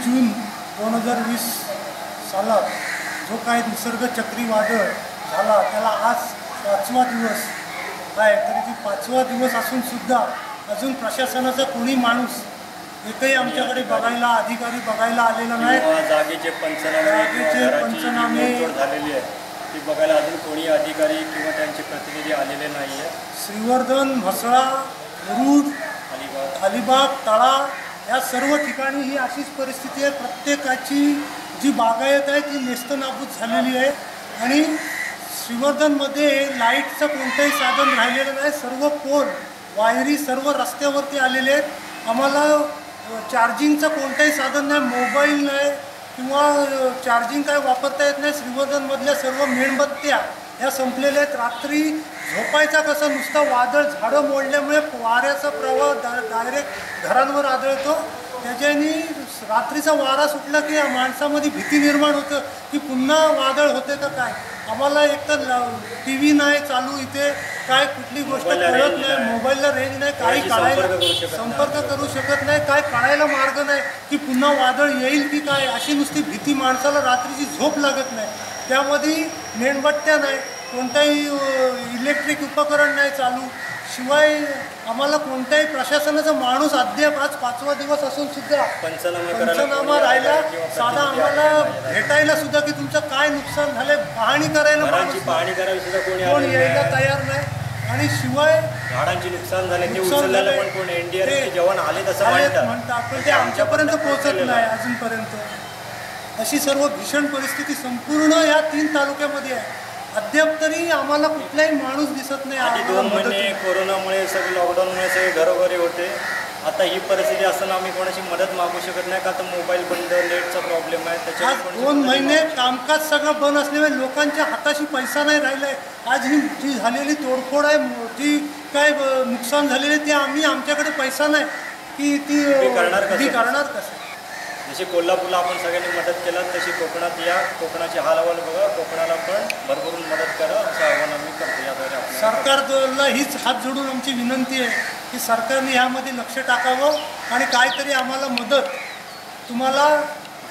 जून 2020 सालात जो काही निसर्ग चक्रीवादळ झाला त्याला आज 5वा दिवस आहे, तरी ती 5वा दिवस असूनसुद्धा अजून प्रशासनाचा कोणी माणूस एकही आमच्याकडे बघायला अधिकारी बघायला आलेला नाही। जागेचे पंचनामे झालेले आहे ती बघायला अजून कोणी अधिकारी किंवा त्यांचे प्रतिनिधी आलेले नाही आहे। श्रीवर्धन, म्हसळा, मुरुड, अलिबाग, तळा या सर्व ठिकाणी ही अशीच परिस्थिती आहे। प्रत्येकाची जी बागायत आहे ती नेस्तनाबूत झालेली आहे आणि श्रीवर्धनमध्ये लाईटचं कोणतंही साधन राहिलेलं नाही। सर्व पोल वायरी सर्व रस्त्यावरती आलेले आहेत। आम्हाला चार्जिंगचं कोणतंही साधन नाही, मोबाईल नाही किंवा चार्जिंग काय वापरता येत नाही। श्रीवर्धनमधल्या सर्व मेणबत्त्या ह्या संपलेल्या आहेत। रात्री झोपायचा कसं, नुसता वादळ झाडं मोडल्यामुळे वाऱ्याचा प्रवाह डायरेक्ट घरांवर आदळतो। त्याच्यानी रात्रीचा वारा सुटला की माणसामध्ये भीती निर्माण होतं की पुन्हा वादळ होते का काय। आम्हाला एकतर टी व्ही नाही चालू, इथे काय कुठली गोष्ट कळत नाही, मोबाईलला रेंज नाही, काही काढायला संपर्क करू शकत नाही, काय काढायला मार्ग नाही की पुन्हा वादळ येईल की काय, अशी नुसती भीती। माणसाला रात्रीची झोप लागत नाही। त्यामध्ये मेणबत्त्या नाही, कोणताही इलेक्ट्रिक उपकरण नाही चालू, शिवाय आम्हाला कोणत्याही प्रशासनाचा माणूस अद्याप आज 5वा दिवस असून सुद्धा पंचनामा राहिला। साधा आम्हाला भेटायला सुद्धा की तुमचं काय नुकसान झालंय पाहणी करायला कोण यायला तयार नाही। आणि शिवाय झाडांची नुकसान झाले ते उचललेलं पण कोण एनडीआरएफ जवान आले तसं म्हणतात पण ते आमच्यापर्यंत पोहोचत नाही अजूनपर्यंत। अशी सर्व भीषण परिस्थिती संपूर्ण या 3 तालुक्यामध्ये आहे। अद्याप तरी आम्हाला कुठलाही माणूस दिसत नाही। आधी 2 महिने कोरोनामुळे सगळे लॉकडाऊनमुळे सगळे घरोघरी होते। आता ही परिस्थिती असताना आम्ही कोणाची मदत मागू शकत नाही का, तर मोबाईल बंद, नेटचा प्रॉब्लेम आहे। त्याच्यात 2 महिने कामकाज सगळं बंद असल्यामुळे लोकांच्या हाताशी पैसा नाही राहिला आहे। आज ही जी झालेली तोडफोड आहे, जी काय नुकसान झालेले ते आमच्याकडे पैसा नाही की ती करणार कसं। जशी कोल्हापूरला आपण सगळ्यांनी मदत केला तशी कोकणात या, कोकणाचे हालहवाल बघा, कोकणाला पण भरभरून मदत करा असं आव्हान आम्ही करतो। याद्वारे सरकारला हीच हात जोडून आमची विनंती आहे की सरकारने यामध्ये लक्ष टाकावं आणि काहीतरी आम्हाला मदत तुम्हाला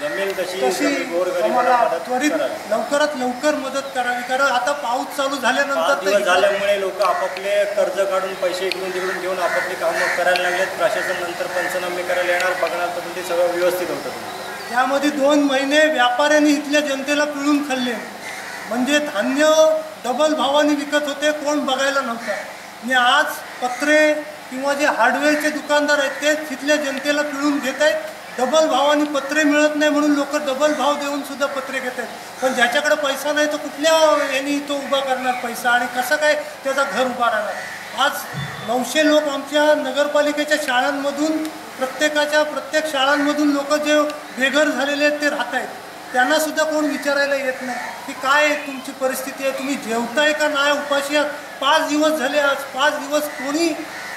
जमेल तशी आम्हाला त्वरित लवकरात लवकर मदत करावी। कारण आता पाऊस चालू झाल्यानंतर झाल्यामुळे लोक आपापले कर्ज काढून पैसे इकडून तिकडून घेऊन आपापली कामं करायला लागलेत। प्रशासन नंतर पंचनामे करायला येणार, बघणार तर ते सगळं व्यवस्थित होतं। त्यामध्ये 2 महिने व्यापाऱ्यांनी इथल्या जनतेला पिळून खाल्ले, म्हणजे धान्य डबल भावाने विकत होते, कोण बघायला नव्हतं। आणि आज पत्रे किंवा जे हार्डवेअरचे दुकानदार आहेत ते तिथल्या जनतेला पिळून घेत आहेत। डबल भावाने पत्रे मिळत नाही म्हणून लोक डबल भाव देऊन सुद्धा पत्रे घेत आहेत। पण ज्याच्याकडे पैसा नाही तो कुठल्या यांनी तो उभा करणार पैसा आणि कसं काय त्याचा घर उभा राहणार। आज 900 लोक आमच्या नगरपालिकेच्या शाळांमधून प्रत्येक शाळांमधून लोक जे बेघर झालेले आहेत ते राहत आहेत। त्यांना सुद्धा कोण विचारायला येत नाही की काय तुमची परिस्थिती आहे, तुम्ही जेवताय का नाही, उपाशी आहात। 5 दिवस झाले, आज 5 दिवस कोणी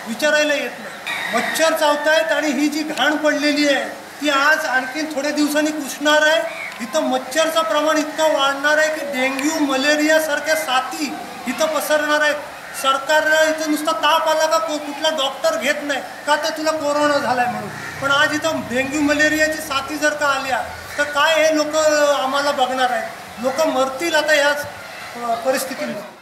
विचारायला येत नाही। मच्छर चावतायत आणि ही जी घाण पडलेली आहे ती आज आणखीन थोड्या दिवसांनी कुसणार आहे। इथं मच्छरचं प्रमाण इतकं वाढणार आहे की डेंग्यू, मलेरिया सारख्या साथी इथं पसरणार आहेत। सरकारला इथं नुसता ताप आला का कुठला डॉक्टर घेत नाही का, तर तुला कोरोना झालाय म्हणून। पण आज इथं डेंग्यू मलेरियाची साथी जर का आल्या तर काय हे लोक आम्हाला बघणार आहेत। लोक मरतील आता याच परिस्थितीमध्ये।